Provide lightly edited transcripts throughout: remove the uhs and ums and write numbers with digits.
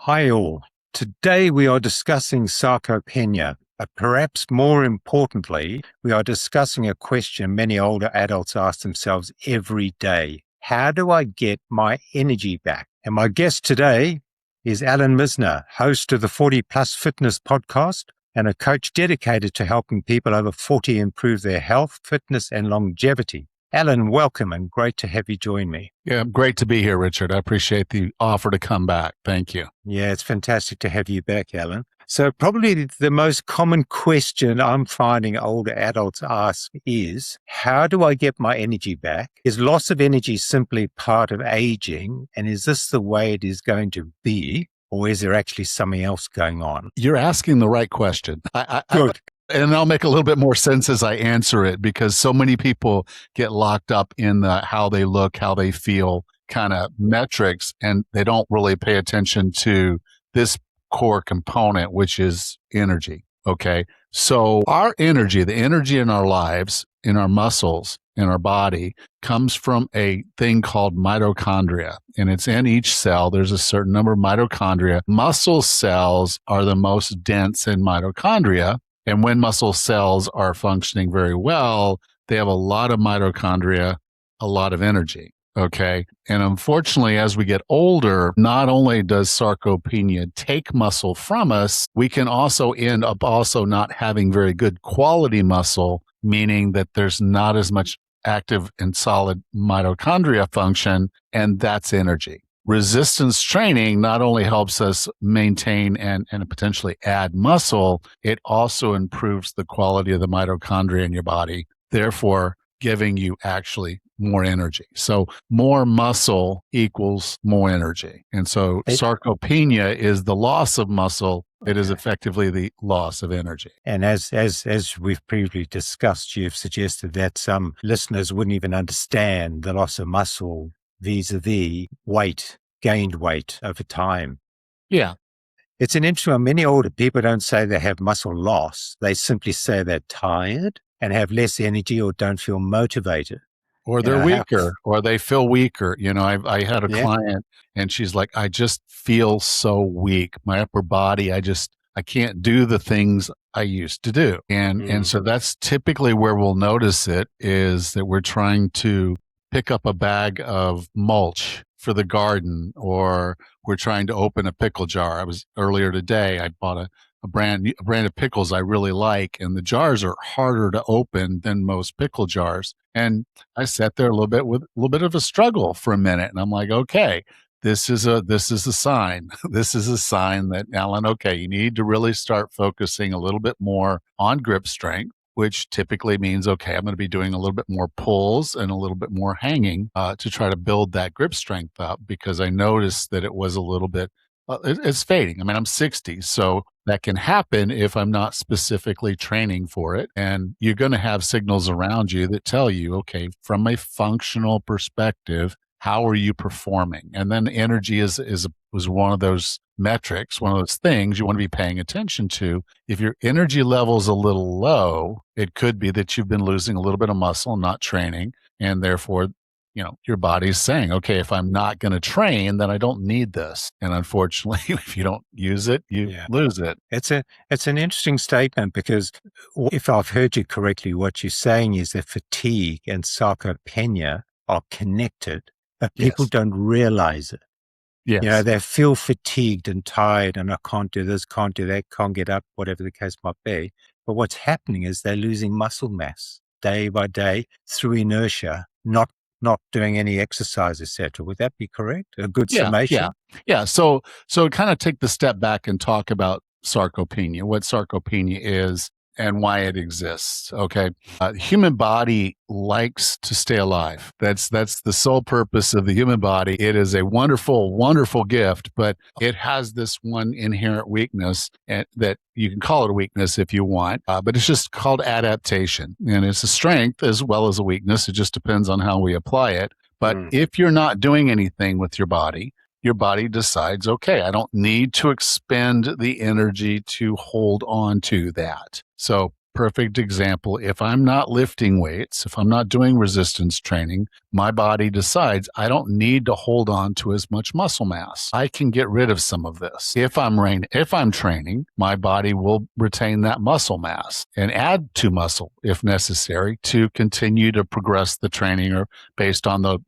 Hi all. Today we are discussing sarcopenia, but perhaps more importantly, we are discussing a question many older adults ask themselves every day. How do I get my energy back? And my guest today is Allan Misner, host of the 40 Plus Fitness podcast and a coach dedicated to helping people over 40 improve their health, fitness, and longevity. Allan, welcome and great to have you join me. Yeah, great to be here, Richard. I appreciate the offer to come back. Thank you. Yeah, it's fantastic to have you back, Allan. So probably the most common question I'm finding older adults ask is, how do I get my energy back? Is loss of energy simply part of aging? And is this the way it is going to be? Or is there actually something else going on? You're asking the right question. Good. And I'll make a little bit more sense as I answer it, because so many people get locked up in the how they look, how they feel kind of metrics, and they don't really pay attention to this core component, which is energy. Okay. So our energy, the energy in our lives, in our muscles, in our body, comes from a thing called mitochondria, and it's in each cell. There's a certain number of mitochondria. Muscle cells are the most dense in mitochondria. And when muscle cells are functioning very well, they have a lot of mitochondria, a lot of energy. Okay. And unfortunately, as we get older, not only does sarcopenia take muscle from us, we can also end up also not having very good quality muscle, meaning that there's not as much active and solid mitochondria function, and that's energy. Resistance training not only helps us maintain and potentially add muscle, it also improves the quality of the mitochondria in your body, therefore giving you actually more energy. So more muscle equals more energy. And so sarcopenia is the loss of muscle. It is effectively the loss of energy. And as we've previously discussed, you've suggested that some listeners wouldn't even understand the loss of muscle vis-a-vis gained weight over time. Yeah. It's an interesting one. Many older people don't say they have muscle loss. They simply say they're tired and have less energy or don't feel motivated. Or they're weaker, or they feel weaker. You know, I had a client and she's like, I just feel so weak. My upper body, I can't do the things I used to do. And so that's typically where we'll notice it, is that we're trying to pick up a bag of mulch for the garden, or we're trying to open a pickle jar. Earlier today, I bought a brand of pickles I really like, and the jars are harder to open than most pickle jars. And I sat there with a little bit of a struggle for a minute, and I'm like, okay, this is a sign. This is a sign that, Allan, okay, you need to really start focusing a little bit more on grip strength, which typically means, okay, I'm going to be doing a little bit more pulls and a little bit more hanging to try to build that grip strength up, because I noticed that it was a little bit, it's fading. I mean, I'm 60, so that can happen if I'm not specifically training for it. And you're going to have signals around you that tell you, okay, from a functional perspective, how are you performing? And then energy was one of those metrics, one of those things you want to be paying attention to. If your energy level is a little low, it could be that you've been losing a little bit of muscle, not training, and therefore, your body's saying, okay, if I'm not going to train, then I don't need this. And unfortunately, if you don't use it, you lose it. It's an interesting statement, because if I've heard you correctly, what you're saying is that fatigue and sarcopenia are connected, but people don't realize it. Yes. They feel fatigued and tired, and I can't do this, can't do that, can't get up, whatever the case might be. But what's happening is they're losing muscle mass day by day through inertia, not doing any exercise, etc. Would that be correct? A good summation? Yeah. So kind of take the step back and talk about sarcopenia, what sarcopenia is and why it exists. Okay. The human body likes to stay alive. That's the sole purpose of the human body. It is a wonderful, wonderful gift, but it has this one inherent weakness, that you can call it a weakness if you want, but it's just called adaptation. And it's a strength as well as a weakness. It just depends on how we apply it. But if you're not doing anything with your body decides, okay, I don't need to expend the energy to hold on to that. So perfect example. If I'm not lifting weights, if I'm not doing resistance training, my body decides I don't need to hold on to as much muscle mass. I can get rid of some of this. If I'm training, my body will retain that muscle mass and add to muscle if necessary to continue to progress the training or based on the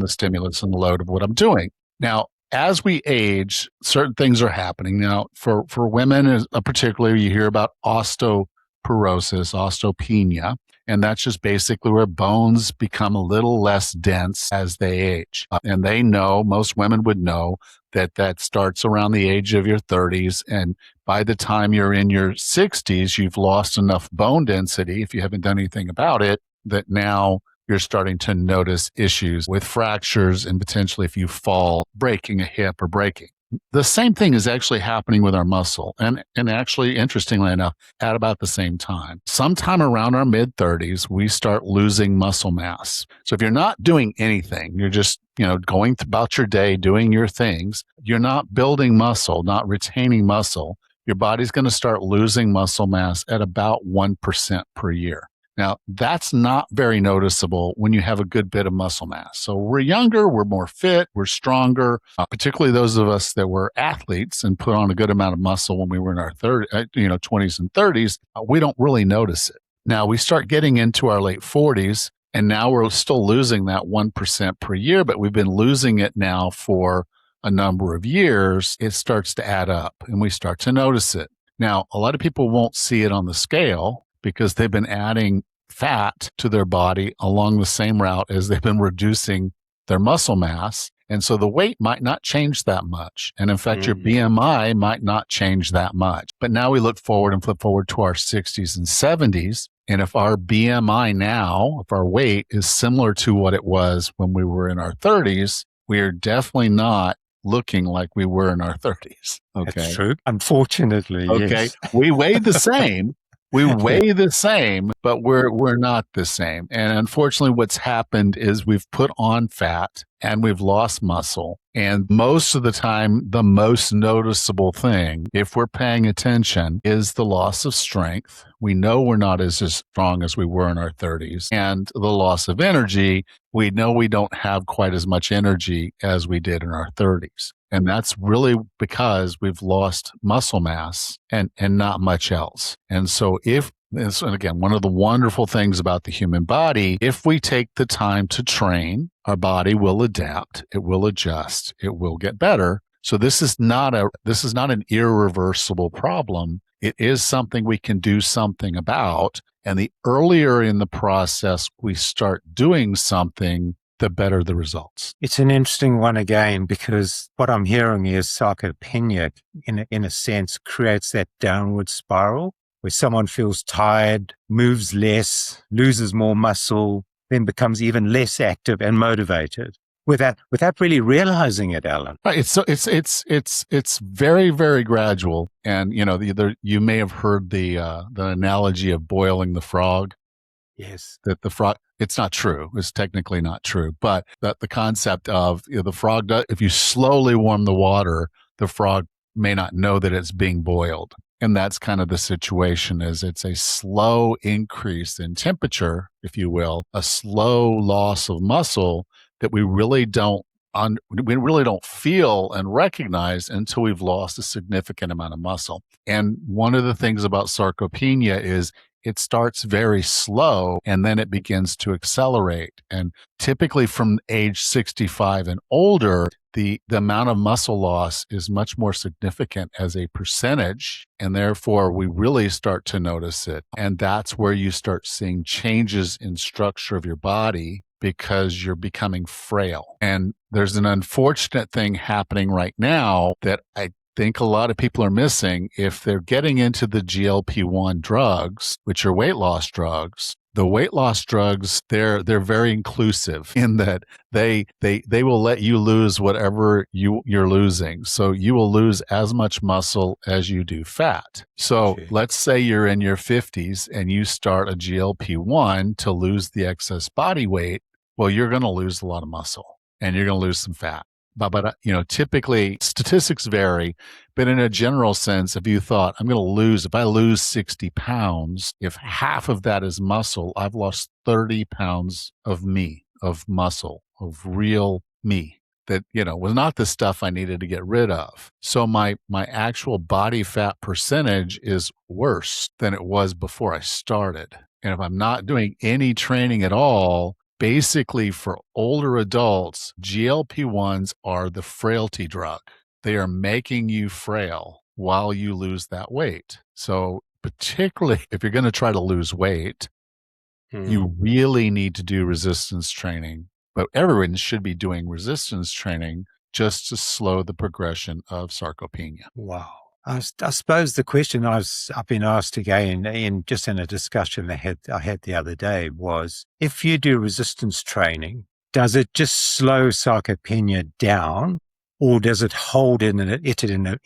stimulus and the load of what I'm doing. Now, as we age, certain things are happening. Now, for women particularly, you hear about osteoporosis, osteopenia, and that's just basically where bones become a little less dense as they age. And they know, most women would know, that starts around the age of your 30s. And by the time you're in your 60s, you've lost enough bone density, if you haven't done anything about it, that now you're starting to notice issues with fractures and potentially, if you fall, breaking a hip or breaking. The same thing is actually happening with our muscle. And actually, interestingly enough, at about the same time, sometime around our mid-30s, we start losing muscle mass. So if you're not doing anything, you're just going about your day, doing your things, you're not building muscle, not retaining muscle, your body's going to start losing muscle mass at about 1% per year. Now, that's not very noticeable when you have a good bit of muscle mass. So we're younger, we're more fit, we're stronger, particularly those of us that were athletes and put on a good amount of muscle when we were in our 20s and 30s, we don't really notice it. Now, we start getting into our late 40s, and now we're still losing that 1% per year, but we've been losing it now for a number of years. It starts to add up, and we start to notice it. Now, a lot of people won't see it on the scale, because they've been adding fat to their body along the same route as they've been reducing their muscle mass. And so the weight might not change that much. And in fact, your BMI might not change that much. But now we look forward and flip forward to our 60s and 70s. And if our BMI now, if our weight is similar to what it was when we were in our 30s, we are definitely not looking like we were in our 30s. Okay. That's true. Unfortunately, okay. Yes. We weigh the same. We weigh the same, but we're not the same. And unfortunately, what's happened is we've put on fat and we've lost muscle. And most of the time, the most noticeable thing, if we're paying attention, is the loss of strength. We know we're not as strong as we were in our 30s. And the loss of energy, we know we don't have quite as much energy as we did in our 30s. And that's really because we've lost muscle mass and not much else. And so and again, one of the wonderful things about the human body, if we take the time to train, our body will adapt, it will adjust, it will get better. So this is not an irreversible problem. It is something we can do something about. And the earlier in the process we start doing something, the better the results. It's an interesting one again, because what I'm hearing is sarcopenia, in a sense, creates that downward spiral where someone feels tired, moves less, loses more muscle, then becomes even less active and motivated without really realizing it, Allan. Right. It's very, very gradual. And you may have heard the analogy of boiling the frog. Yes. That the frog, it's not true. It's technically not true. But that the concept of the frog, if you slowly warm the water, the frog may not know that it's being boiled. And that's kind of the situation. Is it's a slow increase in temperature, if you will, a slow loss of muscle that we really don't feel and recognize until we've lost a significant amount of muscle. And one of the things about sarcopenia is it starts very slow and then it begins to accelerate. And typically from age 65 and older, the amount of muscle loss is much more significant as a percentage, and therefore we really start to notice it. And that's where you start seeing changes in structure of your body because you're becoming frail. And there's an unfortunate thing happening right now that I think a lot of people are missing. If they're getting into the GLP-1 drugs, which are weight loss drugs, the weight loss drugs, they're very inclusive in that they will let you lose whatever you're losing. So you will lose as much muscle as you do fat. So let's say you're in your 50s and you start a GLP-1 to lose the excess body weight. Well, you're going to lose a lot of muscle and you're going to lose some fat. But typically statistics vary, but in a general sense, if you thought if I lose 60 pounds, if half of that is muscle, I've lost 30 pounds of me, of muscle, of real me that, was not the stuff I needed to get rid of. So my actual body fat percentage is worse than it was before I started. And if I'm not doing any training at all, basically, for older adults, GLP-1s are the frailty drug. They are making you frail while you lose that weight. So particularly if you're going to try to lose weight, you really need to do resistance training. But everyone should be doing resistance training just to slow the progression of sarcopenia. Wow. I suppose the question I've been asked again in a discussion I had the other day was, if you do resistance training, does it just slow sarcopenia down, or does it hold it in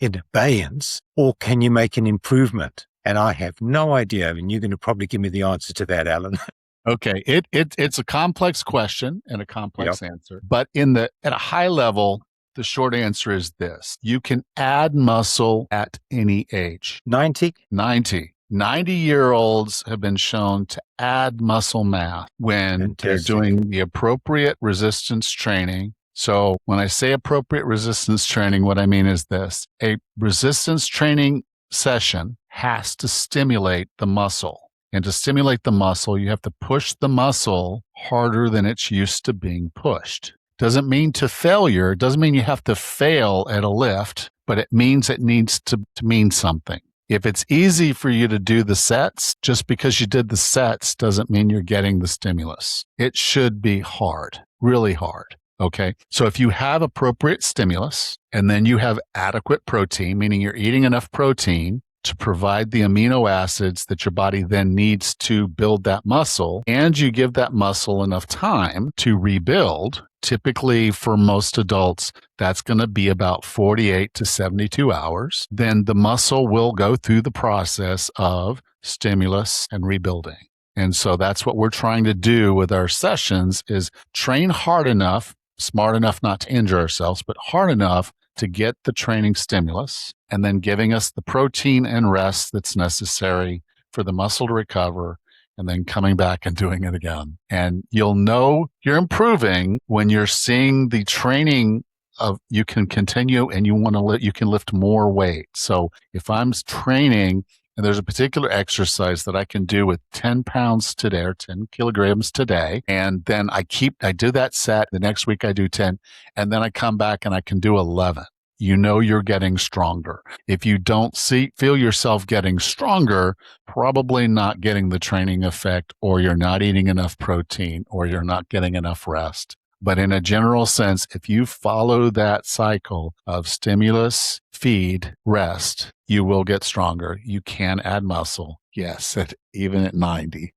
abeyance, or can you make an improvement? And I have no idea, and you're going to probably give me the answer to that, Allan. Okay, it's a complex question and a complex answer, but at a high level, the short answer is this. You can add muscle at any age. 90? 90-year-olds have been shown to add muscle mass when they're doing the appropriate resistance training. So when I say appropriate resistance training, what I mean is this. A resistance training session has to stimulate the muscle. And to stimulate the muscle, you have to push the muscle harder than it's used to being pushed. Doesn't mean to failure. It doesn't mean you have to fail at a lift, but it means it needs to mean something. If it's easy for you to do the sets, just because you did the sets doesn't mean you're getting the stimulus. It should be hard, really hard. Okay. So if you have appropriate stimulus and then you have adequate protein, meaning you're eating enough protein to provide the amino acids that your body then needs to build that muscle, and you give that muscle enough time to rebuild, typically for most adults, that's going to be about 48 to 72 hours, then the muscle will go through the process of stimulus and rebuilding. And so that's what we're trying to do with our sessions, is train hard enough, smart enough not to injure ourselves, but hard enough to get the training stimulus, and then giving us the protein and rest that's necessary for the muscle to recover, and then coming back and doing it again. And you'll know you're improving when you're seeing the training of you can continue and you can lift more weight. So if I'm training and there's a particular exercise that I can do with 10 pounds today or 10 kilograms today, and then I do that set, the next week I do 10, and then I come back and I can do 11. You know you're getting stronger. If you don't feel yourself getting stronger, probably not getting the training effect, or you're not eating enough protein, or you're not getting enough rest. But in a general sense, if you follow that cycle of stimulus, feed, rest, you will get stronger. You can add muscle. Yes, even at 90.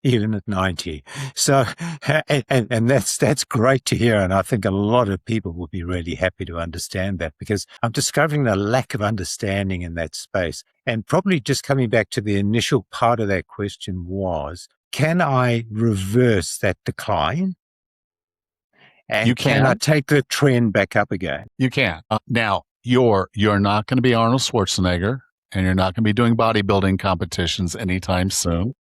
Even at 90. So, and that's great to hear. And I think a lot of people will be really happy to understand that, because I'm discovering the lack of understanding in that space. And probably just coming back to the initial part of that question was, can I reverse that decline? And you can I take the trend back up again? You can. Now, you're not going to be Arnold Schwarzenegger, and you're not going to be doing bodybuilding competitions anytime soon.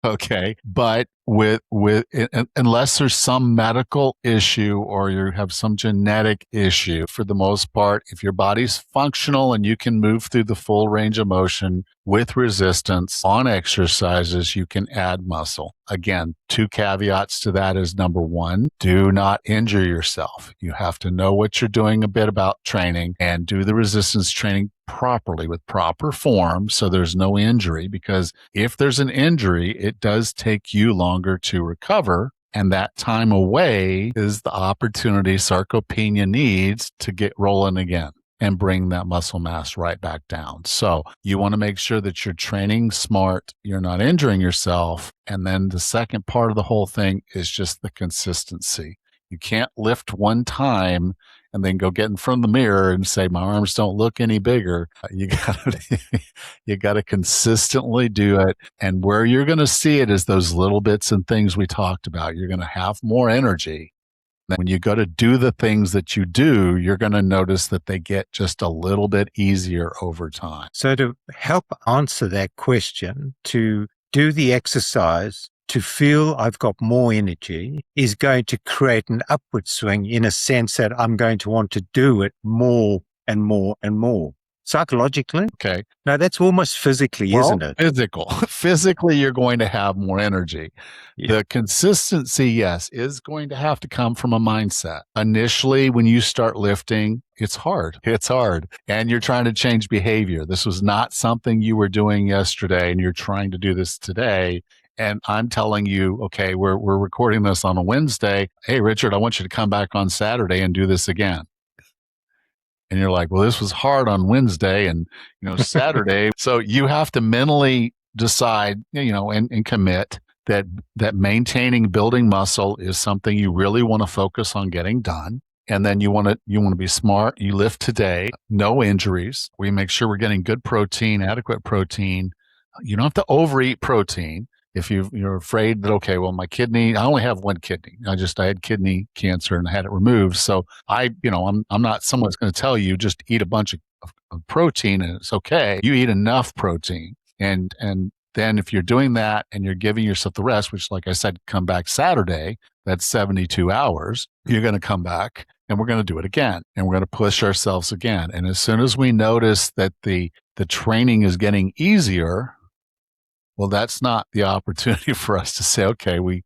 Okay. But unless there's some medical issue or you have some genetic issue, for the most part, if your body's functional and you can move through the full range of motion with resistance on exercises, you can add muscle. Again, 2 caveats to that is, number one, do not injure yourself. You have to know what you're doing a bit about training, and do the resistance training properly with proper form so there's no injury, because if there's an injury, it does take you longer to recover. And that time away is the opportunity sarcopenia needs to get rolling again and bring that muscle mass right back down. So you want to make sure that you're training smart, you're not injuring yourself. And then the second part of the whole thing is just the consistency. You can't lift one time and then go get in front of the mirror and say, my arms don't look any bigger. You got to consistently do it. And where you're going to see it is those little bits and things we talked about. You're going to have more energy, When you go to do the things that you do, you're going to notice that they get just a little bit easier over time. So to help answer that question, to do the exercise, to feel I've got more energy is going to create an upward swing in a sense that I'm going to want to do it more and more and more. Psychologically? Okay. No, that's almost physically, isn't it? Physical. Physically, you're going to have more energy. Yeah. The consistency, yes, is going to have to come from a mindset. Initially, when you start lifting, it's hard. It's hard. And you're trying to change behavior. This was not something you were doing yesterday, and you're trying to do this today. And I'm telling you, okay, we're recording this on a Wednesday. Hey, Richard, I want you to come back on Saturday and do this again. And you're like, well, this was hard on Wednesday and, Saturday. So you have to mentally decide, and commit that maintaining building muscle is something you really want to focus on getting done. And then you want to be smart. You lift today, no injuries. We make sure we're getting good protein, adequate protein. You don't have to overeat protein. If you're afraid that, okay, well, my kidney, I only have one kidney. I had kidney cancer and I had it removed. So I'm not someone that's going to tell you just eat a bunch of protein and it's okay. You eat enough protein. And then if you're doing that and you're giving yourself the rest, which like I said, come back Saturday, that's 72 hours, you're going to come back and we're going to do it again. And we're going to push ourselves again. And as soon as we notice that the training is getting easier, well, that's not the opportunity for us to say, okay, we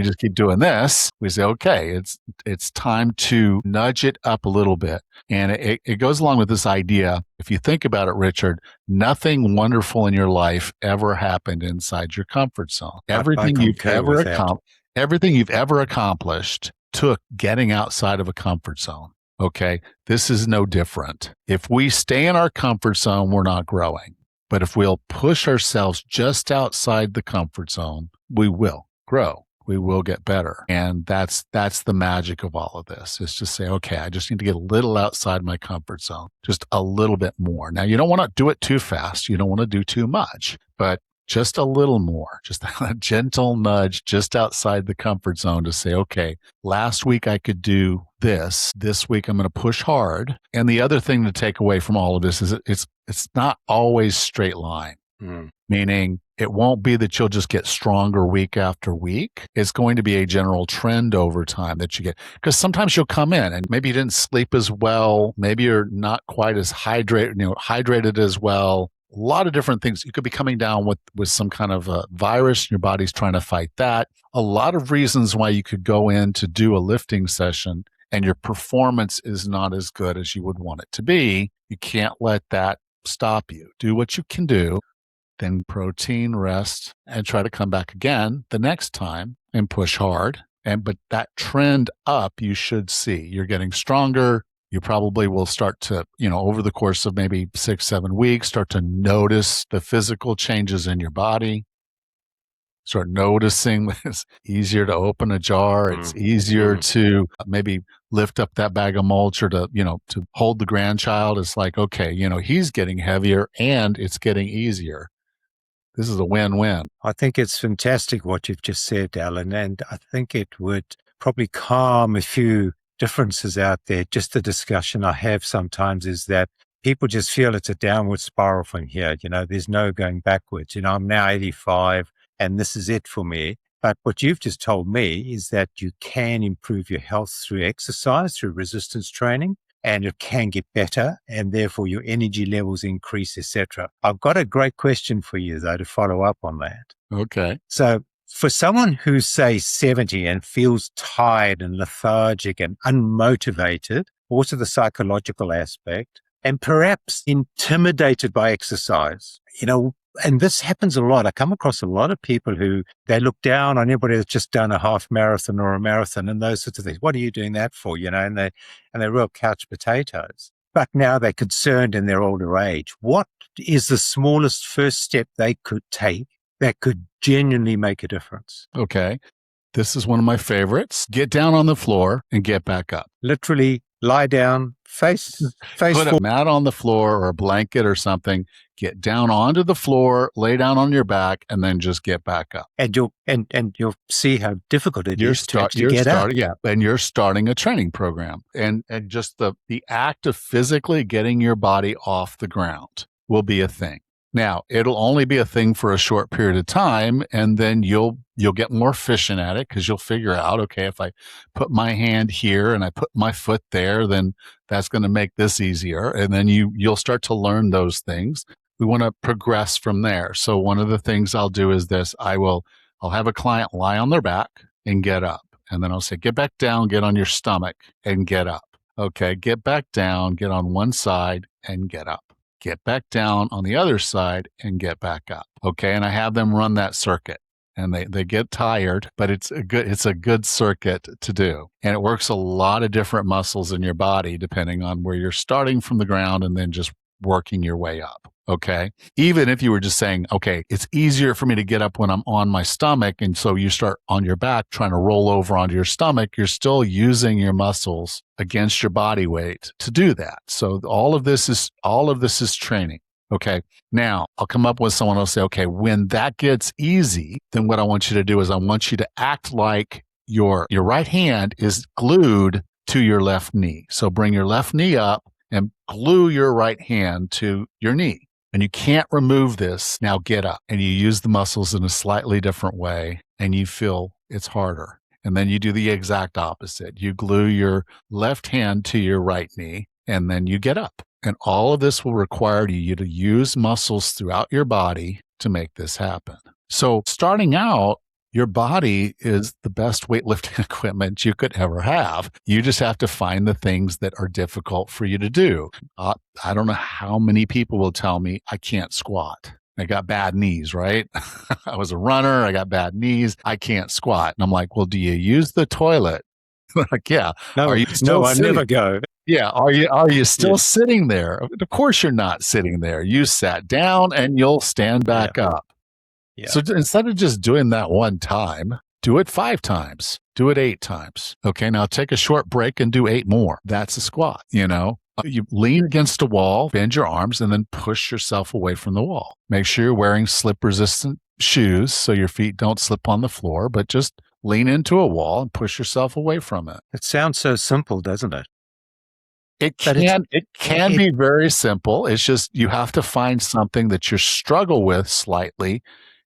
just keep doing this. We say, okay, it's time to nudge it up a little bit. And it goes along with this idea. If you think about it, Richard, nothing wonderful in your life ever happened inside your comfort zone. Everything you've ever accomplished took getting outside of a comfort zone. Okay, this is no different. If we stay in our comfort zone, we're not growing. But if we'll push ourselves just outside the comfort zone, we will grow. We will get better. And that's the magic of all of this, is to say, okay, I just need to get a little outside my comfort zone, just a little bit more. Now, you don't want to do it too fast. You don't want to do too much, but just a little more, just a gentle nudge just outside the comfort zone to say, okay, last week I could do this. This week I'm going to push hard. And the other thing to take away from all of this is it's not always straight line, meaning it won't be that you'll just get stronger week after week. It's going to be a general trend over time that you get, because sometimes you'll come in and maybe you didn't sleep as well. Maybe you're not quite as hydrated as well. A lot of different things. You could be coming down with some kind of a virus and your body's trying to fight that. A lot of reasons why you could go in to do a lifting session and your performance is not as good as you would want it to be. You can't let that stop you. Do what you can do, then protein, rest, and try to come back again the next time and push hard. But that trend up, you should see. You're getting stronger. You probably will start to, over the course of maybe 6-7 weeks, start to notice the physical changes in your body. Start noticing it's easier to open a jar. It's easier to maybe lift up that bag of mulch or to hold the grandchild. It's like, okay, he's getting heavier and it's getting easier. This is a win-win. I think it's fantastic what you've just said, Allan, and I think it would probably calm a few differences out there. Just the discussion I have sometimes is that people just feel it's a downward spiral from here. There's no going backwards. I'm now 85 and this is it for me. But what you've just told me is that you can improve your health through exercise, through resistance training, and it can get better, and therefore your energy levels increase, etc. I've got a great question for you, though, to follow up on that. Okay. So for someone who's, say, 70 and feels tired and lethargic and unmotivated, also the psychological aspect, and perhaps intimidated by exercise, and this happens a lot. I come across a lot of people who they look down on anybody that's just done a half marathon or a marathon and those sorts of things. What are you doing that for? And they're real couch potatoes. But now they're concerned in their older age. What is the smallest first step they could take that could genuinely make a difference? Okay. This is one of my favorites. Get down on the floor and get back up. Literally lie down, face Put a forward. mat on the floor or a blanket or something, get down onto the floor, lay down on your back, and then just get back up. And you'll see how difficult it is to actually get up. Yeah, and you're starting a training program. And just the act of physically getting your body off the ground will be a thing. Now, it'll only be a thing for a short period of time, and then you'll get more efficient at it because you'll figure out, okay, if I put my hand here and I put my foot there, then that's going to make this easier. And then you'll start to learn those things. We want to progress from there. So one of the things I'll do is this. I'll have a client lie on their back and get up. And then I'll say, get back down, get on your stomach and get up. Okay, get back down, get on one side and get up. Get back down on the other side and get back up. Okay. And I have them run that circuit and they get tired, but it's a good circuit to do. And it works a lot of different muscles in your body, depending on where you're starting from the ground and then just working your way up. Okay. Even if you were just saying, okay, it's easier for me to get up when I'm on my stomach. And so you start on your back trying to roll over onto your stomach, you're still using your muscles against your body weight to do that. So all of this is training. Okay. Now I'll come up with someone who'll say, okay, when that gets easy, then what I want you to do is I want you to act like your right hand is glued to your left knee. So bring your left knee up and glue your right hand to your knee. And you can't remove this. Now get up. And you use the muscles in a slightly different way and you feel it's harder. And then you do the exact opposite. You glue your left hand to your right knee and then you get up. And all of this will require you to use muscles throughout your body to make this happen. So starting out, your body is the best weightlifting equipment you could ever have. You just have to find the things that are difficult for you to do. I don't know how many people will tell me I can't squat. I got bad knees, right? I was a runner. I got bad knees. I can't squat. And I'm like, well, do you use the toilet? Like, yeah. No, I never go. Yeah. Are you still sitting there? Of course you're not sitting there. You sat down and you'll stand back up. Yeah. So instead of just doing that one time, do it 5 times, do it 8 times. Okay. Now take a short break and do 8 more. That's a squat. You lean against a wall, bend your arms, and then push yourself away from the wall. Make sure you're wearing slip resistant shoes so your feet don't slip on the floor, but just lean into a wall and push yourself away from it. It sounds so simple, doesn't it? It can be very simple. It's just you have to find something that you struggle with slightly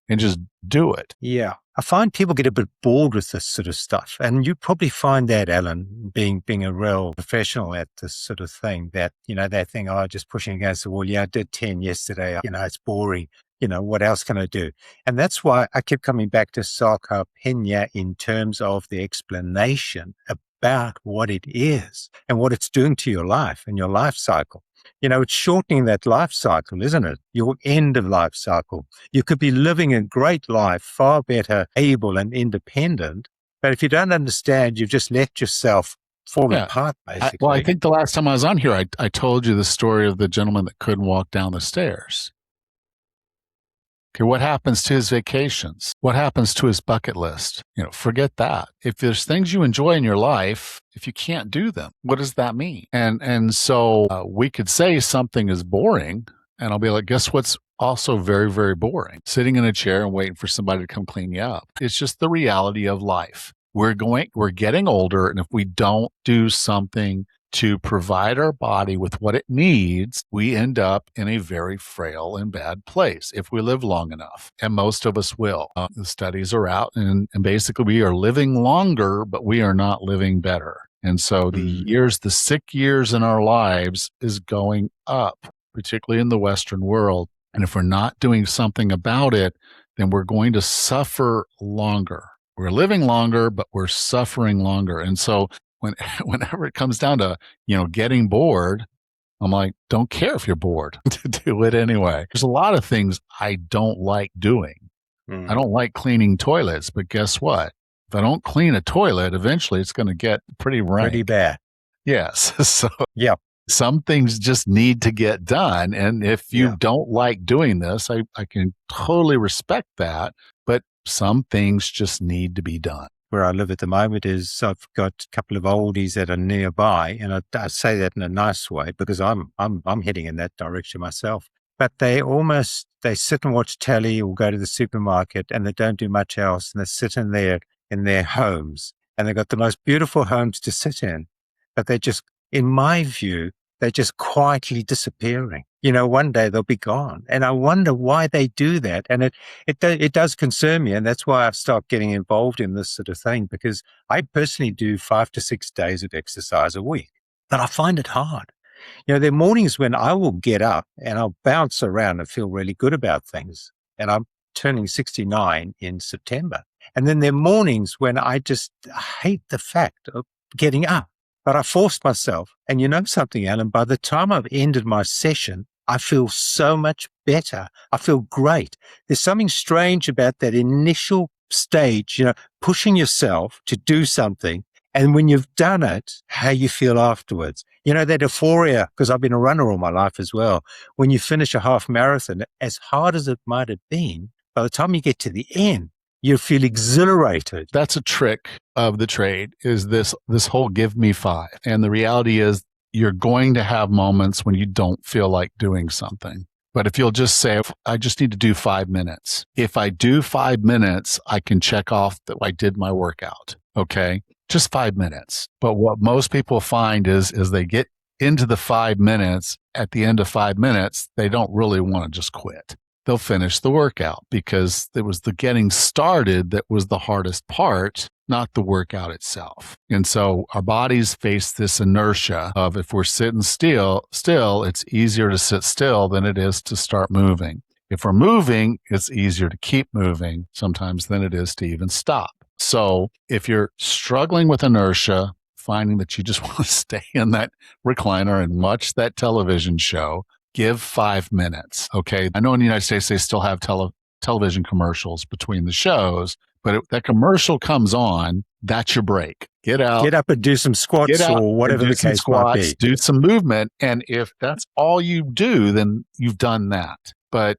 and just do it. Yeah. I find people get a bit bored with this sort of stuff. And you probably find that, Allan, being a real professional at this sort of thing, that, that thing, just pushing against the wall. Yeah, I did 10 yesterday. It's boring. What else can I do? And that's why I kept coming back to sarcopenia in terms of the explanation about what it is and what it's doing to your life and your life cycle. It's shortening that life cycle, isn't it? Your end of life cycle. You could be living a great life, far better, able and independent. But if you don't understand, you've just let yourself fall apart, basically. I think the last time I was on here, I told you the story of the gentleman that couldn't walk down the stairs. Okay, what happens to his vacations? What happens to his bucket list? Forget that. If there's things you enjoy in your life, if you can't do them, what does that mean? And so we could say something is boring, and I'll be like, guess what's also very, very boring? Sitting in a chair and waiting for somebody to come clean you up. It's just the reality of life. We're getting older, and if we don't do something to provide our body with what it needs, we end up in a very frail and bad place if we live long enough. And most of us will. The studies are out, and basically we are living longer, but we are not living better. And so the sick years in our lives is going up, particularly in the Western world. And if we're not doing something about it, then we're going to suffer longer. We're living longer, but we're suffering longer. And so whenever it comes down to, getting bored, I'm like, don't care if you're bored to do it anyway. There's a lot of things I don't like doing. I don't like cleaning toilets, but guess what? If I don't clean a toilet, eventually it's going to get pretty rank. Pretty bad. Yes. So some things just need to get done. And if you don't like doing this, I can totally respect that, but some things just need to be done. where I live at the moment is I've got a couple of oldies that are nearby, and I say that in a nice way because I'm heading in that direction myself. But they sit and watch telly or go to the supermarket, and they don't do much else, and they sit in their homes, and they've got the most beautiful homes to sit in, but they just, in my view, they're just quietly disappearing. One day they'll be gone. And I wonder why they do that. And it does concern me. And that's why I've started getting involved in this sort of thing, because I personally do 5 to 6 days of exercise a week, but I find it hard. There are mornings when I will get up and I'll bounce around and feel really good about things. And I'm turning 69 in September. And then there are mornings when I just hate the fact of getting up. But I forced myself. And you know something, Alan, by the time I've ended my session, I feel so much better. I feel great. There's something strange about that initial stage, pushing yourself to do something. And when you've done it, how you feel afterwards. That euphoria, because I've been a runner all my life as well. When you finish a half marathon, as hard as it might have been, by the time you get to the end, you feel exhilarated. That's a trick of the trade, is this whole give me 5. And the reality is you're going to have moments when you don't feel like doing something. But if you'll just say, I just need to do 5 minutes. If I do 5 minutes, I can check off that I did my workout. Okay. Just 5 minutes. But what most people find is they get into the 5 minutes. At the end of 5 minutes, they don't really want to just quit. They'll finish the workout because it was the getting started that was the hardest part, not the workout itself. And so our bodies face this inertia of, if we're sitting still, it's easier to sit still than it is to start moving. If we're moving, it's easier to keep moving sometimes than it is to even stop. So if you're struggling with inertia, finding that you just want to stay in that recliner and watch that television show, give 5 minutes. Okay. I know in the United States, they still have television commercials between the shows, but if that commercial comes on, that's your break. Get up and do some squats or whatever the case might be. Do some movement. And if that's all you do, then you've done that. But,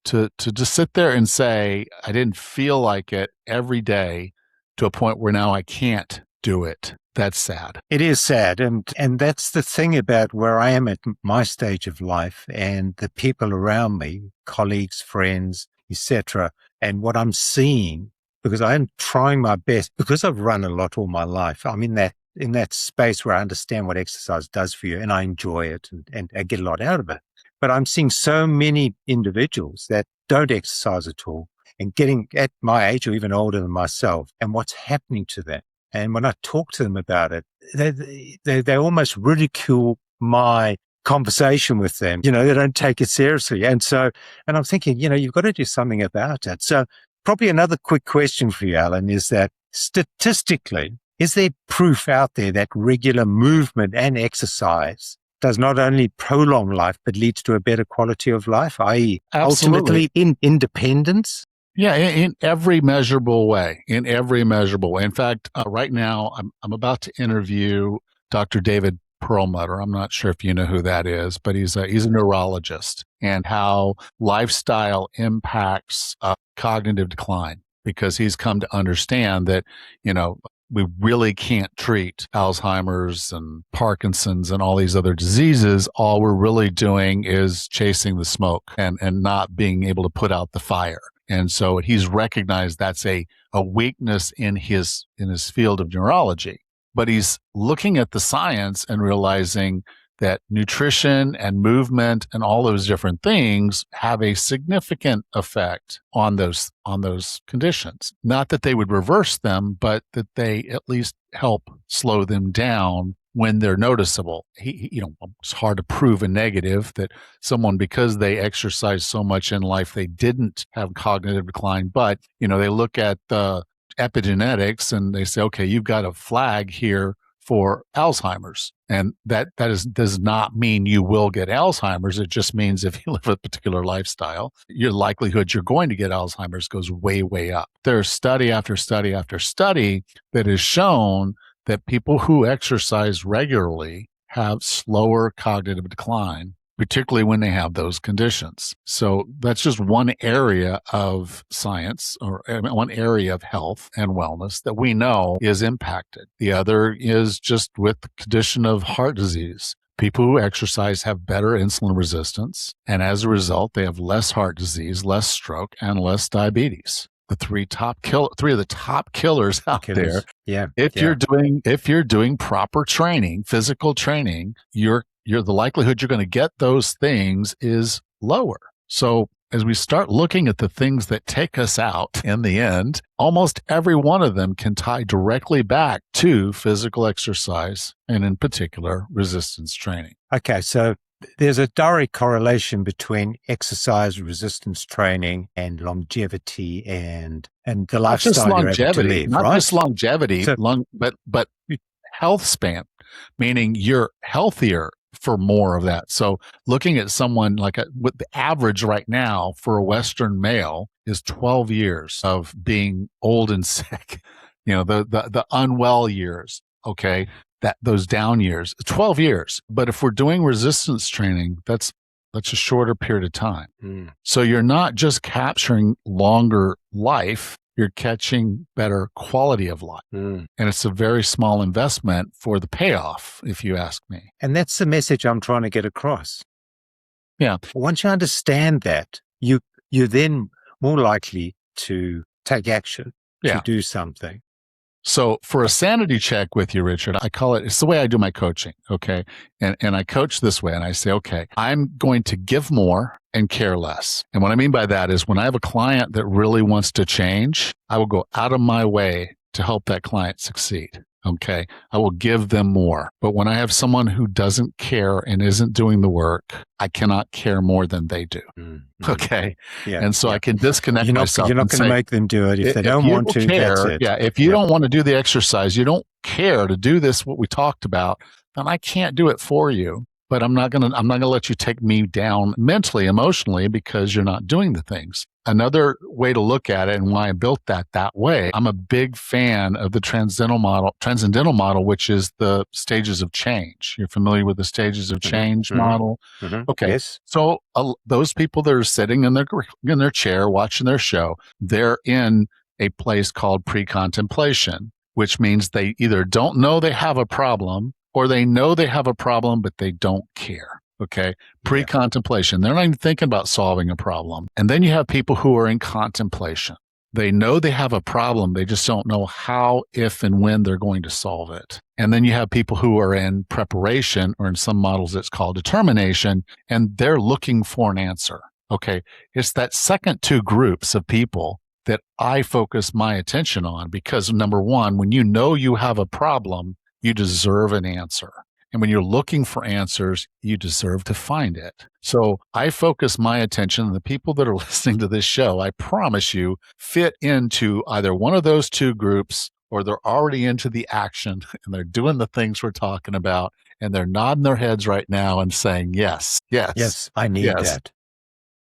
to just sit there and say, I didn't feel like it every day to a point where now I can't do it. That's sad. It is sad. And that's the thing about where I am at my stage of life and the people around me, colleagues, friends, etc. And what I'm seeing, because I am trying my best, because I've run a lot all my life. I'm in that space where I understand what exercise does for you and I enjoy it and I get a lot out of it. But I'm seeing so many individuals that don't exercise at all and getting at my age or even older than myself, and what's happening to them. And when I talk to them about it, they almost ridicule my conversation with them. They don't take it seriously. And I'm thinking, you've got to do something about it. So probably another quick question for you, Alan, is that statistically, is there proof out there that regular movement and exercise does not only prolong life, but leads to a better quality of life, i.e. ultimately independence? Yeah, in every measurable way, In fact, right now, I'm about to interview Dr. David Perlmutter. I'm not sure if you know who that is, but he's a neurologist, and how lifestyle impacts cognitive decline, because he's come to understand that, we really can't treat Alzheimer's and Parkinson's and all these other diseases. All we're really doing is chasing the smoke and not being able to put out the fire. And so he's recognized that's a weakness in his field of neurology. But he's looking at the science and realizing that nutrition and movement and all those different things have a significant effect on those conditions. Not that they would reverse them, but that they at least help slow them down when they're noticeable. It's hard to prove a negative that someone, because they exercise so much in life, they didn't have cognitive decline. But, they look at the epigenetics and they say, okay, you've got a flag here for Alzheimer's. And that does not mean you will get Alzheimer's. It just means if you live a particular lifestyle, your likelihood you're going to get Alzheimer's goes way, way up. There's study after study after study that has shown that people who exercise regularly have slower cognitive decline particularly when they have those conditions. So that's just one area of science, or one area of health and wellness that we know is impacted. The other is just with the condition of heart disease. People who exercise have better insulin resistance, and as a result, they have less heart disease, less stroke, and less diabetes. The three of the top killers out there. Yeah. If you're doing proper training, physical training, the likelihood you're going to get those things is lower. So as we start looking at the things that take us out in the end, almost every one of them can tie directly back to physical exercise, and in particular, resistance training. Okay, so there's a direct correlation between exercise, resistance training, and longevity and the lifestyle you're able to live, not right? just longevity, but health span, meaning you're healthier for more of that. So looking at someone what the average right now for a Western male is 12 years of being old and sick, the unwell years, okay, those down years, 12 years. But if we're doing resistance training, that's a shorter period of time. So you're not just capturing longer life, you're catching better quality of life. And it's a very small investment for the payoff, if you ask me. And that's the message I'm trying to get across. Yeah. Once you understand that, you're then more likely to take action, to do something. So for a sanity check with you, Richard, I call it's the way I do my coaching, okay? And I coach this way, and I say, okay, I'm going to give more and care less. And what I mean by that is when I have a client that really wants to change, I will go out of my way to help that client succeed. Okay. I will give them more. But when I have someone who doesn't care and isn't doing the work, I cannot care more than they do. Okay. Yeah. And so I can disconnect myself. You're not going to make them do it. If they don't want to, that's it. Yeah. If you don't want to do the exercise, you don't care to do this, what we talked about, then I can't do it for you. But I'm not going to let you take me down mentally, emotionally, because you're not doing the things. Another way to look at it, and why I built that way, I'm a big fan of the transcendental model, which is the stages of change. You're familiar with the stages of change model? Okay. Yes. So those people that are sitting in their chair watching their show, they're in a place called pre-contemplation, which means they either don't know they have a problem, or they know they have a problem, but they don't care. Okay. Pre-contemplation. They're not even thinking about solving a problem. And then you have people who are in contemplation. They know they have a problem. They just don't know how, if, and when they're going to solve it. And then you have people who are in preparation, or in some models, it's called determination, and they're looking for an answer. Okay. It's that second two groups of people that I focus my attention on, because number one, when you know you have a problem, you deserve an answer. And when you're looking for answers, you deserve to find it. So I focus my attention on the people that are listening to this show. I promise you fit into either one of those two groups, or they're already into the action and they're doing the things we're talking about. And they're nodding their heads right now and saying, yes, I need that.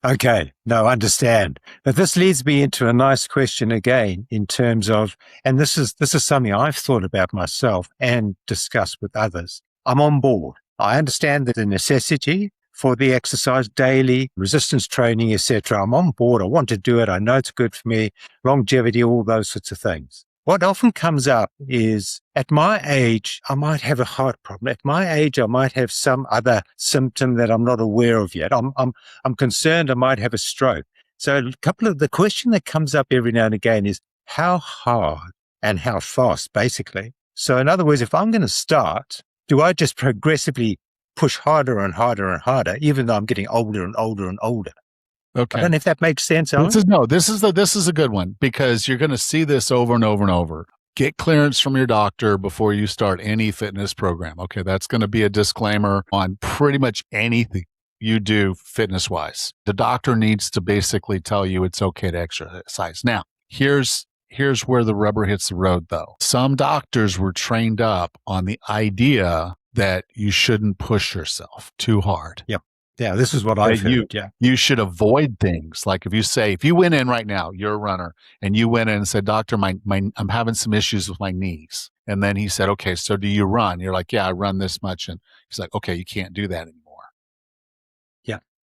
Okay, no, understand. But this leads me into a nice question again, in terms of, and this is something I've thought about myself and discussed with others. I'm on board. I understand that the necessity for the exercise daily, resistance training, etc. I'm on board. I want to do it. I know it's good for me, longevity, all those sorts of things. What often comes up is, at my age, I might have a heart problem. At my age, I might have some other symptom that I'm not aware of yet. I'm concerned I might have a stroke. So the question that comes up every now and again is, how hard and how fast, basically. So in other words, if I'm going to start, do I just progressively push harder and harder and harder, even though I'm getting older and older and older? Okay. I don't know if that makes sense, Allan. This is a good one, because you're going to see this over and over and over. Get clearance from your doctor before you start any fitness program. Okay. That's going to be a disclaimer on pretty much anything you do fitness wise. The doctor needs to basically tell you it's okay to exercise. Now, here's where the rubber hits the road, though. Some doctors were trained up on the idea that you shouldn't push yourself too hard. Yep. Yeah, this is what I've heard. You should avoid things. Like if you went in right now, you're a runner, and you went in and said, "Doctor, I'm having some issues with my knees." And then he said, "Okay, so do you run?" You're like, "Yeah, I run this much." And he's like, "Okay, you can't do that anymore."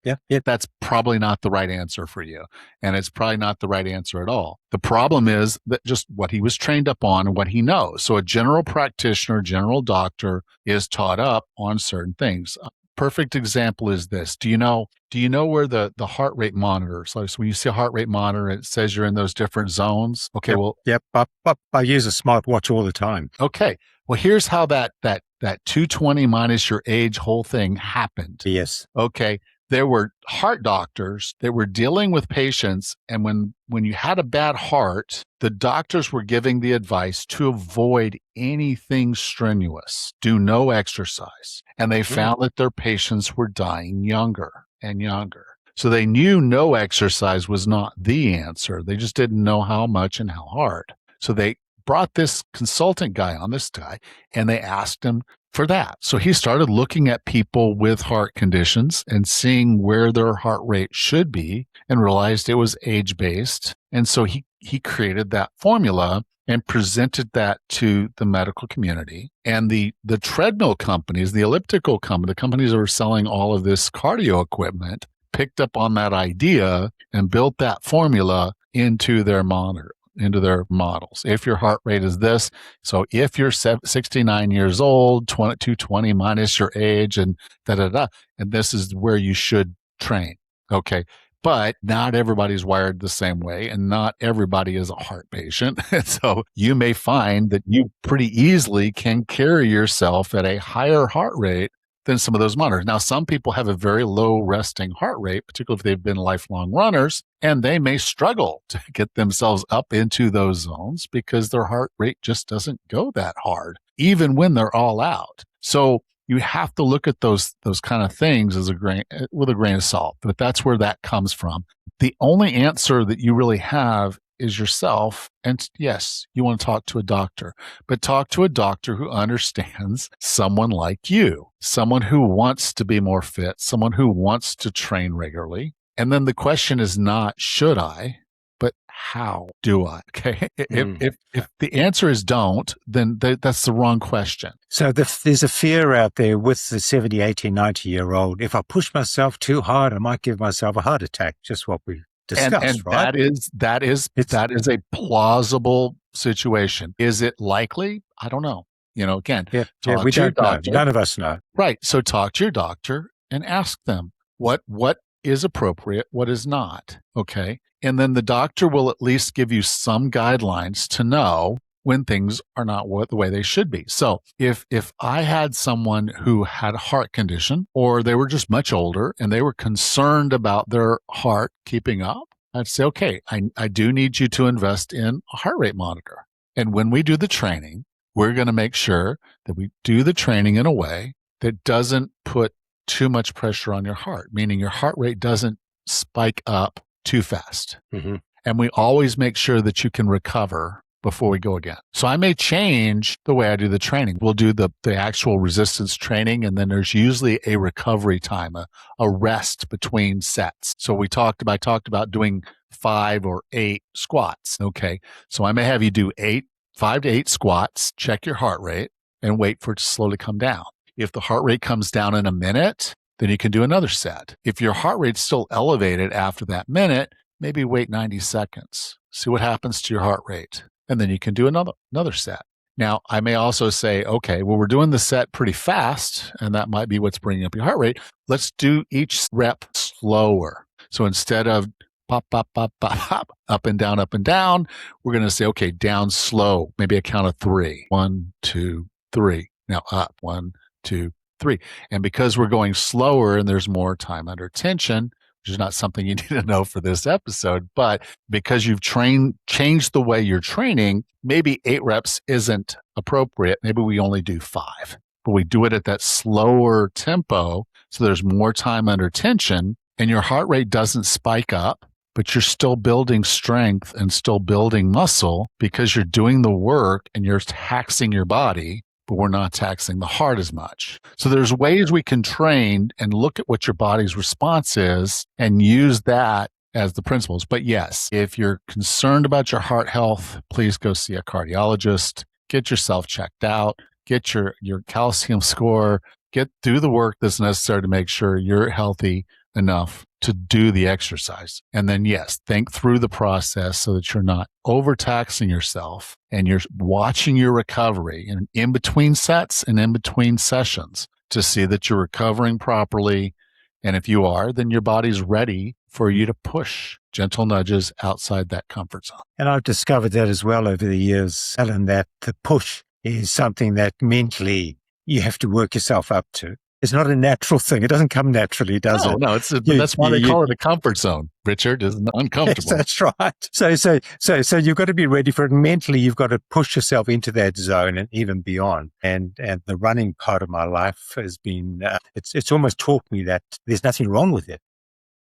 Yeah. That's probably not the right answer for you. And it's probably not the right answer at all. The problem is that just what he was trained up on and what he knows. So a general practitioner, general doctor is taught up on certain things. A perfect example is this. Do you know where the heart rate monitor, so when you see a heart rate monitor, it says you're in those different zones? Okay, Yep. I use a smartwatch all the time. Okay. Well, here's how that 220 minus your age whole thing happened. Yes. Okay. There were heart doctors that were dealing with patients, and when you had a bad heart, the doctors were giving the advice to avoid anything strenuous, do no exercise. And they found that their patients were dying younger and younger. So they knew no exercise was not the answer. They just didn't know how much and how hard. So they brought this consultant guy on, this guy, and they asked him for that. So he started looking at people with heart conditions and seeing where their heart rate should be and realized it was age-based. And so he created that formula and presented that to the medical community. And the treadmill companies, the elliptical company, the companies that were selling all of this cardio equipment, picked up on that idea and built that formula into their monitor, into their models. If your heart rate is this, so if you're 69 years old, 220 minus your age, and and this is where you should train. Okay. But not everybody's wired the same way, and not everybody is a heart patient. And so you may find that you pretty easily can carry yourself at a higher heart rate than some of those monitors. Now, some people have a very low resting heart rate, particularly if they've been lifelong runners, and they may struggle to get themselves up into those zones because their heart rate just doesn't go that hard, even when they're all out. So you have to look at those kind of things with a grain of salt, but that's where that comes from. The only answer that you really have is yourself. And yes, you want to talk to a doctor, but talk to a doctor who understands someone like you, someone who wants to be more fit, someone who wants to train regularly. And then the question is not, should I, but how do I? Okay. If the answer is don't, then that's the wrong question. So there's a fear out there with the 70, 80, 90-year-old. If I push myself too hard, I might give myself a heart attack. Just what we discussed, and right? that is a plausible situation. Is it likely? I don't know. Again, we don't know. None of us know. Right. So talk to your doctor and ask them what is appropriate, what is not. Okay. And then the doctor will at least give you some guidelines to know when things are not the way they should be. So if I had someone who had a heart condition, or they were just much older and they were concerned about their heart keeping up, I'd say, okay, I do need you to invest in a heart rate monitor. And when we do the training, we're going to make sure that we do the training in a way that doesn't put too much pressure on your heart, meaning your heart rate doesn't spike up too fast. Mm-hmm. And we always make sure that you can recover before we go again. So I may change the way I do the training. We'll do the actual resistance training, and then there's usually a recovery time, a rest between sets. So I talked about doing 5 or 8 squats. Okay. So I may have you do 5 to 8 squats, check your heart rate, and wait for it to slowly come down. If the heart rate comes down in a minute, then you can do another set. If your heart rate's still elevated after that minute, maybe wait 90 seconds. See what happens to your heart rate. And then you can do another set. Now, I may also say, okay, well, we're doing the set pretty fast, and that might be what's bringing up your heart rate. Let's do each rep slower. So instead of pop, pop, pop, pop, pop, up and down, we're going to say, okay, down slow, maybe a count of 3. 1, 2, 3. Now up, 1, 2, 3. And because we're going slower and there's more time under tension, which is not something you need to know for this episode, but because you've changed the way you're training, maybe 8 reps isn't appropriate. Maybe we only do 5, but we do it at that slower tempo. So there's more time under tension and your heart rate doesn't spike up, but you're still building strength and still building muscle because you're doing the work and you're taxing your body, but we're not taxing the heart as much. So there's ways we can train and look at what your body's response is and use that as the principles. But yes, if you're concerned about your heart health, please go see a cardiologist, get yourself checked out, get your calcium score do the work that's necessary to make sure you're healthy enough to do the exercise. And then, yes, think through the process so that you're not overtaxing yourself and you're watching your recovery in between sets and in between sessions to see that you're recovering properly. And if you are, then your body's ready for you to push gentle nudges outside that comfort zone. And I've discovered that as well over the years, Allan, that the push is something that mentally you have to work yourself up to. It's not a natural thing. It doesn't come naturally, does it? No, that's why they call it a comfort zone, Richard. It's uncomfortable. Yes, that's right. So you've got to be ready for it. Mentally, you've got to push yourself into that zone and even beyond. And the running part of my life has been, it's almost taught me that there's nothing wrong with it.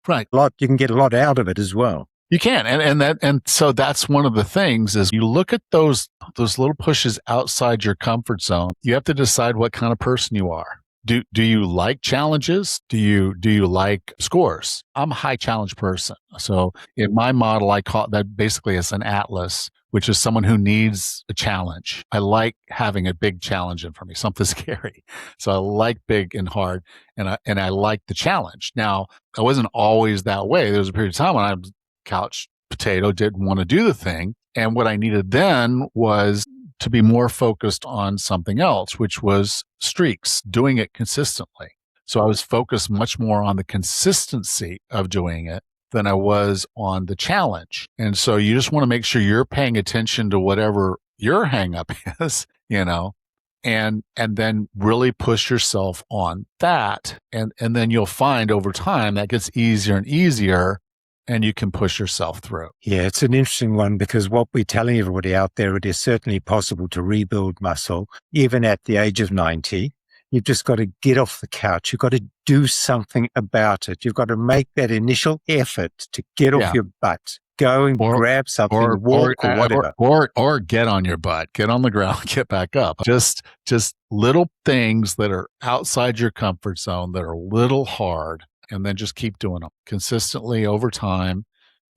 Right. You can get a lot out of it as well. You can. And so that's one of the things is you look at those little pushes outside your comfort zone. You have to decide what kind of person you are. Do you like challenges? Do you like scores? I'm a high challenge person. So in my model, I call that basically as an atlas, which is someone who needs a challenge. I like having a big challenge in front of me, something scary. So I like big and hard, and I like the challenge. Now, I wasn't always that way. There was a period of time when I was couch potato, didn't want to do the thing. And what I needed then was to be more focused on something else, which was streaks, doing it consistently. So I was focused much more on the consistency of doing it than I was on the challenge. And so you just want to make sure you're paying attention to whatever your hang up is, and then really push yourself on that. And then you'll find over time that gets easier and easier, and you can push yourself through. Yeah, it's an interesting one because what we're telling everybody out there, it is certainly possible to rebuild muscle, even at the age of 90. You've just got to get off the couch. You've got to do something about it. You've got to make that initial effort to get off your butt. Go and grab something, walk or whatever. Or get on your butt, get on the ground, get back up. Just little things that are outside your comfort zone that are a little hard. And then just keep doing them consistently over time,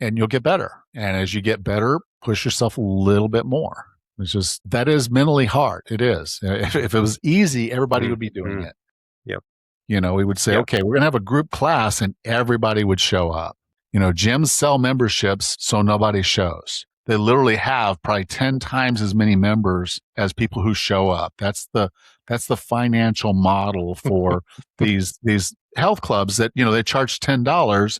and you'll get better. And as you get better, push yourself a little bit more. That is mentally hard. It is. If it was easy, everybody would be doing it. Yep. We would say, okay, we're going to have a group class and everybody would show up. Gyms sell memberships so nobody shows. They literally have probably 10 times as many members as people who show up. That's the financial model for these health clubs that, they charge $10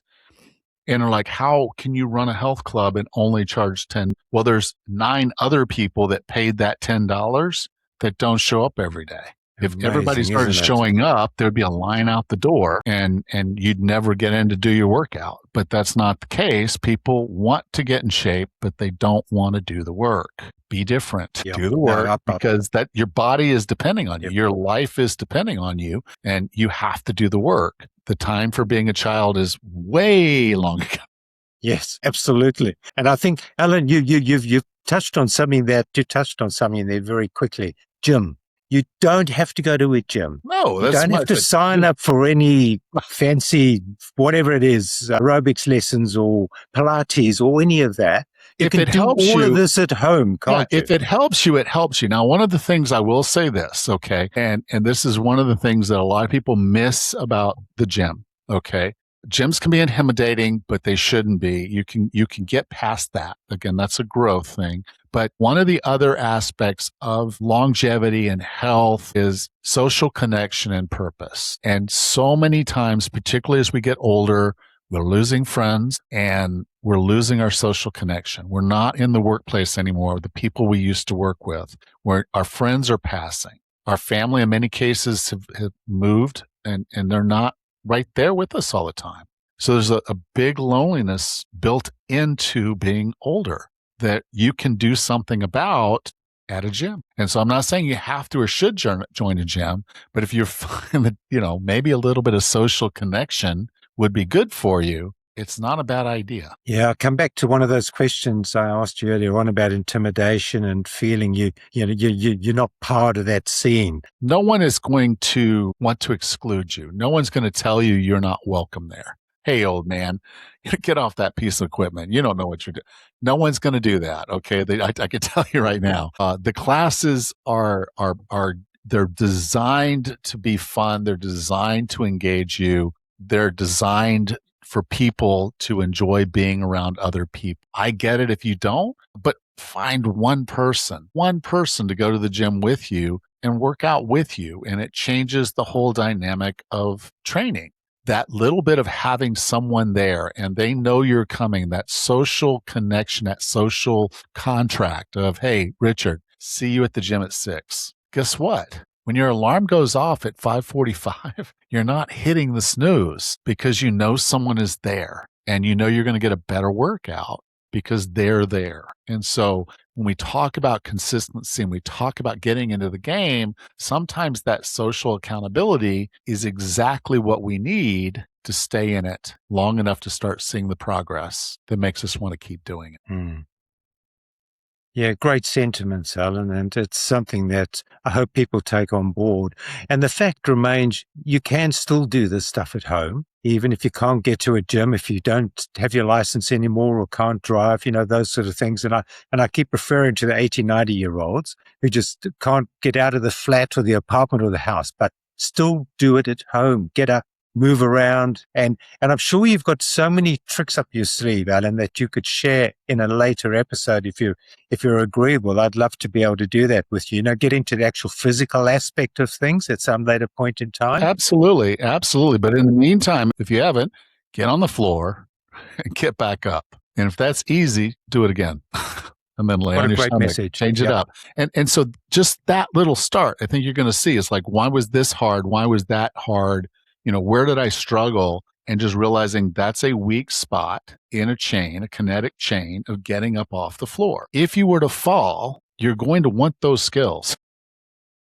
and are like, how can you run a health club and only charge 10? Well, there's 9 other people that paid that $10 that don't show up every day. If everybody started showing up, there'd be a line out the door and you'd never get in to do your workout. But that's not the case. People want to get in shape, but they don't want to do the work. Be different. Yep. Do the work because that your body is depending on you. Yep. Your life is depending on you, and you have to do the work. The time for being a child is way long ago. Yes, absolutely. And I think, Allan, you've touched on something there very quickly. Gym. You don't have to go to a gym. No, you don't have to sign up for any fancy, whatever it is, aerobics lessons or Pilates or any of that. You can do all of this at home, can't you? If it helps you, it helps you. Now, one of the things I will say this, okay, and this is one of the things that a lot of people miss about the gym, okay? Gyms can be intimidating, but they shouldn't be. You can get past that. Again, that's a growth thing. But one of the other aspects of longevity and health is social connection and purpose. And so many times, particularly as we get older, we're losing friends and we're losing our social connection. We're not in the workplace anymore with the people we used to work with. Our friends are passing. Our family, in many cases, have moved and they're not right there with us all the time. So there's a big loneliness built into being older that you can do something about at a gym. And so I'm not saying you have to or should join a gym, but if you're finding that, maybe a little bit of social connection would be good for you, it's not a bad idea. Yeah, I'll come back to one of those questions I asked you earlier on about intimidation and feeling you're not part of that scene. No one is going to want to exclude you. No one's going to tell you you're not welcome there. Hey, old man, get off that piece of equipment. You don't know what you're doing. No one's going to do that. Okay, I can tell you right now. The classes are They're designed to be fun. They're designed to engage you. They're designed for people to enjoy being around other people. I get it if you don't, but find one person to go to the gym with you and work out with you. And it changes the whole dynamic of training. That little bit of having someone there and they know you're coming, that social connection, that social contract of, hey, Richard, see you at the gym at 6. Guess what? When your alarm goes off at 5:45, you're not hitting the snooze because you know someone is there and you know you're going to get a better workout because they're there. And so when we talk about consistency and we talk about getting into the game, sometimes that social accountability is exactly what we need to stay in it long enough to start seeing the progress that makes us want to keep doing it. Mm. Yeah, great sentiments, Alan, and it's something that I hope people take on board. And the fact remains, you can still do this stuff at home, even if you can't get to a gym, if you don't have your license anymore or can't drive, those sort of things. And I keep referring to the 80, 90-year-olds who just can't get out of the flat or the apartment or the house, but still do it at home. Get up, move around. And I'm sure you've got so many tricks up your sleeve, Alan, that you could share in a later episode if you're agreeable. I'd love to be able to do that with you. Get into the actual physical aspect of things at some later point in time. Absolutely. Absolutely. But in the meantime, if you haven't, get on the floor and get back up. And if that's easy, do it again. And then lay on your stomach, message. Change it up. And so just that little start, I think you're going to see is like, why was this hard? Why was that hard? Where did I struggle? And just realizing that's a weak spot in a chain, a kinetic chain of getting up off the floor. If you were to fall, you're going to want those skills.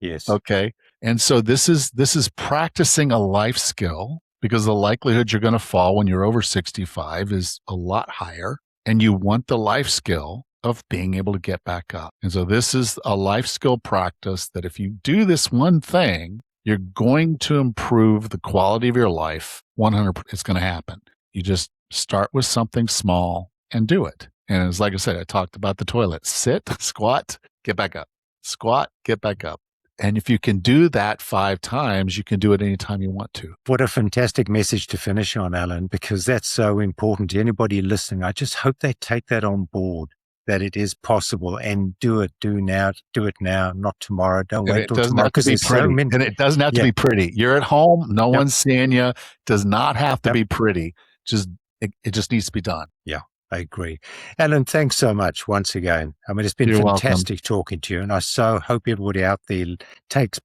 Yes. Okay. And so this is practicing a life skill because the likelihood you're going to fall when you're over 65 is a lot higher. And you want the life skill of being able to get back up. And so this is a life skill practice that if you do this one thing, you're going to improve the quality of your life. 100%. It's going to happen. You just start with something small and do it. And it's like I said, I talked about the toilet. Sit, squat, get back up. Squat, get back up. And if you can do that 5 times, you can do it anytime you want to. What a fantastic message to finish on, Alan, because that's so important to anybody listening. I just hope they take that on board, that it is possible, and do it now, not tomorrow. Don't wait till tomorrow, because there's so many. And it doesn't have to be pretty. You're at home, no one's seeing you. Does not have to be pretty. It just needs to be done. Yeah, I agree. Alan, thanks so much once again. I mean, it's been fantastic talking to you, and I so hope everybody out there takes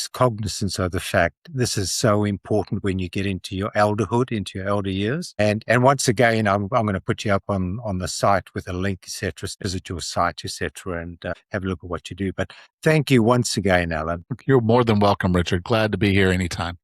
cognizance of the fact this is so important when you get into your elderhood, into your elder years. And once again, I'm going to put you up on the site with a link, etc. Visit your site, etc., and have a look at what you do. But thank you once again, Alan. You're more than welcome, Richard. Glad to be here anytime.